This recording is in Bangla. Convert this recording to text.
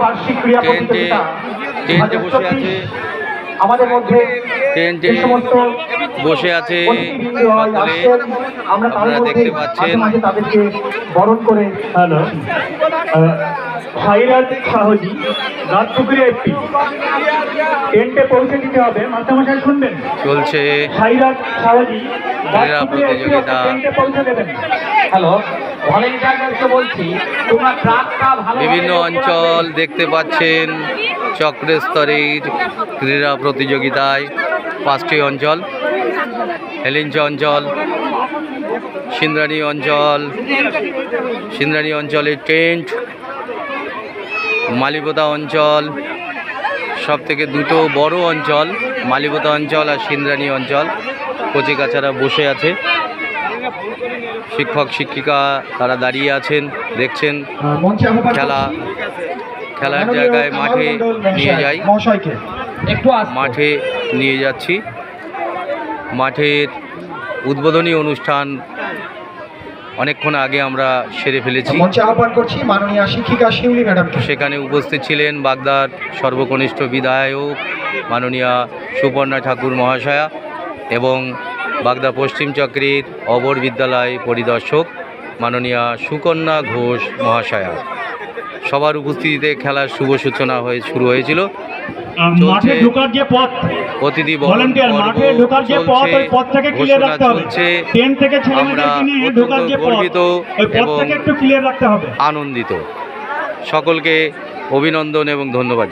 বার্ষিক ক্রীড়া প্রতিযোগিতা টেন্টে বসে আছে, আমাদের মধ্যে টেন্টে বসে আছে সকলে, আপনারা দেখতে পাচ্ছেন। তাদেরকে বরণ করে হ্যালো সাইরাজ শাহজি রাজপুকুরে একটি টেন্টে পৌঁছে দিতে হবে। মাস্টারমশাই শুনবেন, চলছে সাইরাজ শাহজি ক্রীড়া প্রতিযোগিতা। টেন্টে পৌঁছে দেবেন। হ্যালো ভলেন্টিয়ারদেরকে বলছি, তোমরা ট্রাকটা ভালো বিভিন্ন অঞ্চল দেখতে পাচ্ছেন চক্রস্তরের ক্রীড়া প্রতিযোগিতায় 5টি অঞ্চল: হেলিঞ্চ অঞ্চল, সিন্দ্রানী অঞ্চলের টেন্ট, মালিপোতা অঞ্চল, সব থেকে দুটো বড় অঞ্চল মালিপোতা অঞ্চল আর সিন্দ্রানী অঞ্চল। কচিকাচারা বসে আছে, শিক্ষক শিক্ষিকা তারা দাঁড়িয়ে আছেন, দেখছেন খেলার জায়গায় মাঠে নিয়ে যাই, মাঠে নিয়ে যাচ্ছি। মাঠের উদ্বোধনী অনুষ্ঠান অনেকক্ষণ আগে আমরা সেরে ফেলেছি। সেখানে উপস্থিত ছিলেন বাগদার সর্বকনিষ্ঠ বিধায়ক মাননীয়া সুপর্ণা ঠাকুর মহাশয়া এবং বাগদা পশ্চিম চক্রের অবর বিদ্যালয় পরিদর্শক মাননীয়া সুকন্যা ঘোষ মহাশয়া। সবার উপস্থিতিতে খেলার শুভ সূচনা শুরু হয়েছিল। অতিথি আমরা গর্বিত এবং আনন্দিত। সকলকে অভিনন্দন এবং ধন্যবাদ।